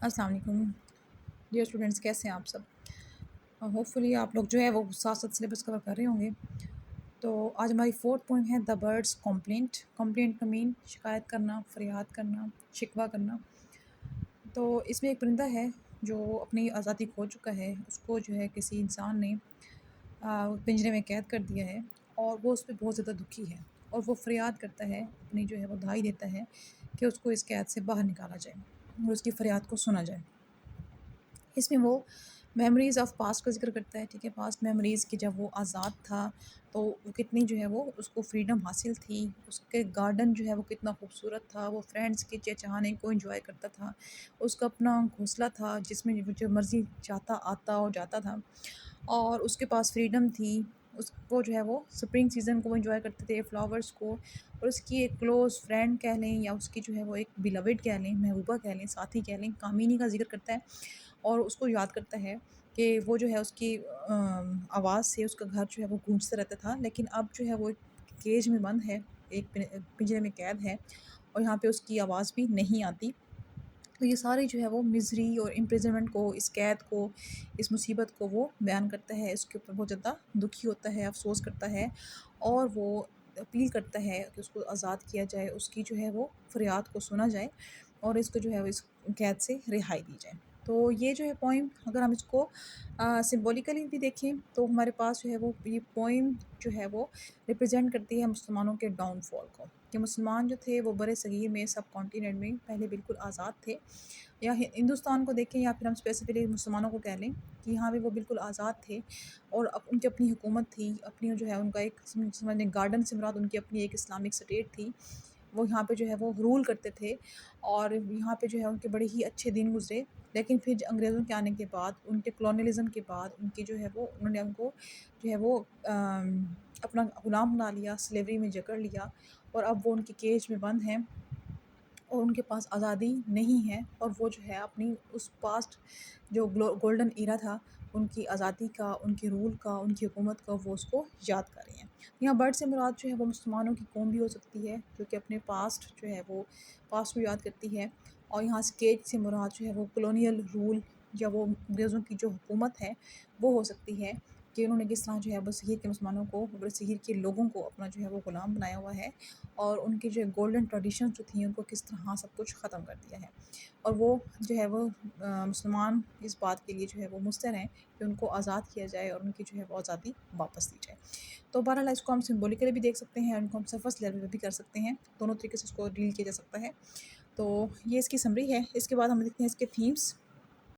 السلام علیکم dear students, کیسے ہیں آپ سب؟ ہوپ فلی آپ لوگ جو ہے وہ ساتھ ساتھ سلیبس کور کر رہے ہوں گے. تو آج ہماری 4th پوائنٹ ہے دا برڈس کمپلینٹ. کمپلینٹ کا مین شکایت کرنا، فریاد کرنا، شکوہ کرنا. تو اس میں ایک پرندہ ہے جو اپنی آزادی کھو چکا ہے. اس کو جو ہے کسی انسان نے پنجرے میں قید کر دیا ہے اور وہ اس پہ بہت زیادہ دکھی ہے، اور وہ فریاد کرتا ہے، اپنی جو ہے وہ دہائی دیتا ہے کہ اس کو اس قید سے باہر نکالا جائے اور اس کی فریاد کو سنا جائے. اس میں وہ میموریز آف پاسٹ کا ذکر کرتا ہے. ٹھیک ہے، پاسٹ میموریز کی جب وہ آزاد تھا تو وہ کتنی جو ہے وہ اس کو فریڈم حاصل تھی. اس کے گارڈن جو ہے وہ کتنا خوبصورت تھا، وہ فرینڈس کے چہچہانے کو انجوائے کرتا تھا. اس کا اپنا گھونسلہ تھا جس میں جو مرضی چاہتا آتا اور جاتا تھا، اور اس کے پاس فریڈم تھی. اس کو جو ہے وہ سپرنگ سیزن کو انجوائے کرتے تھے، فلاورس کو. اور اس کی ایک کلوز فرینڈ کہہ لیں یا اس کی جو ہے وہ ایک بیلوڈ کہہ لیں، محبوبہ کہہ لیں، ساتھی کہہ لیں، کامینی کا ذکر کرتا ہے اور اس کو یاد کرتا ہے کہ وہ جو ہے اس کی آواز سے اس کا گھر جو ہے وہ گونجتا رہتا تھا. لیکن اب جو ہے وہ ایک کیج میں بند ہے، ایک پنجرے میں قید ہے، اور یہاں پہ اس کی آواز بھی نہیں آتی. تو یہ ساری جو ہے وہ مزری اور امپریزنمنٹ کو، اس قید کو، اس مصیبت کو وہ بیان کرتا ہے. اس کے اوپر بہت زیادہ دکھی ہوتا ہے، افسوس کرتا ہے، اور وہ اپیل کرتا ہے کہ اس کو آزاد کیا جائے، اس کی جو ہے وہ فریاد کو سنا جائے اور اس کو جو ہے وہ اس قید سے رہائی دی جائے. تو یہ جو ہے پوئم، اگر ہم اس کو سمبولیکلی بھی دیکھیں تو ہمارے پاس جو ہے وہ یہ پوئم جو ہے وہ ریپرزینٹ کرتی ہے مسلمانوں کے ڈاؤن فال کو، کہ مسلمان جو تھے وہ برِ صغیر میں، سب کانٹیننٹ میں پہلے بالکل آزاد تھے. یا ہندوستان کو دیکھیں یا پھر ہم اسپیسیفکلی مسلمانوں کو کہہ لیں کہ یہاں پہ وہ بالکل آزاد تھے، اور ان کی اپنی حکومت تھی، اپنی جو ہے ان کا ایک سمجھنے گارڈن سے مراد ان کی اپنی ایک اسلامک اسٹیٹ تھی. وہ یہاں پہ جو ہے وہ رول کرتے تھے، اور یہاں پہ جو ہے ان کے بڑے ہی اچھے دن گزرے. لیکن پھر انگریزوں کے آنے کے بعد، ان کے کلونیلزم کے بعد، ان کی جو ہے وہ انہوں نے ان کو جو ہے وہ اپنا غلام بنا لیا، سلیوری میں جکڑ لیا، اور اب وہ ان کی کیج میں بند ہیں اور ان کے پاس آزادی نہیں ہے. اور وہ جو ہے اپنی اس پاسٹ جو گولڈن ایرا تھا، ان کی آزادی کا، ان کے رول کا، ان کی حکومت کا، وہ اس کو یاد کر رہے ہیں. یہاں برڈ سے مراد جو ہے وہ مسلمانوں کی قوم بھی ہو سکتی ہے، جو کہ اپنے پاسٹ جو ہے وہ پاسٹ کو یاد کرتی ہے. اور یہاں سے کیج سے مراد جو ہے وہ کلونیل رول یا وہ انگریزوں کی جو حکومت ہے وہ ہو سکتی ہے، کہ انہوں نے کس طرح جو ہے برصغیر کے مسلمانوں کو، برصغیر کے لوگوں کو اپنا جو ہے وہ غلام بنایا ہوا ہے، اور ان کی جو گولڈن ٹریڈیشنز جو تھیں ان کو کس طرح سب کچھ ختم کر دیا ہے. اور وہ جو ہے وہ مسلمان اس بات کے لیے جو ہے وہ مستر ہیں کہ ان کو آزاد کیا جائے اور ان کی جو ہے وہ آزادی واپس دی جائے. تو بہرحال اس کو ہم سمبولیکلی بھی دیکھ سکتے ہیں، اور ان کو ہم سرفس لیول پہ بھی کر سکتے ہیں. دونوں طریقے سے اس کو ڈیل کیا جا سکتا ہے. تو یہ اس کی سمری ہے. اس کے بعد ہم دیکھتے ہیں اس کے تھیمس.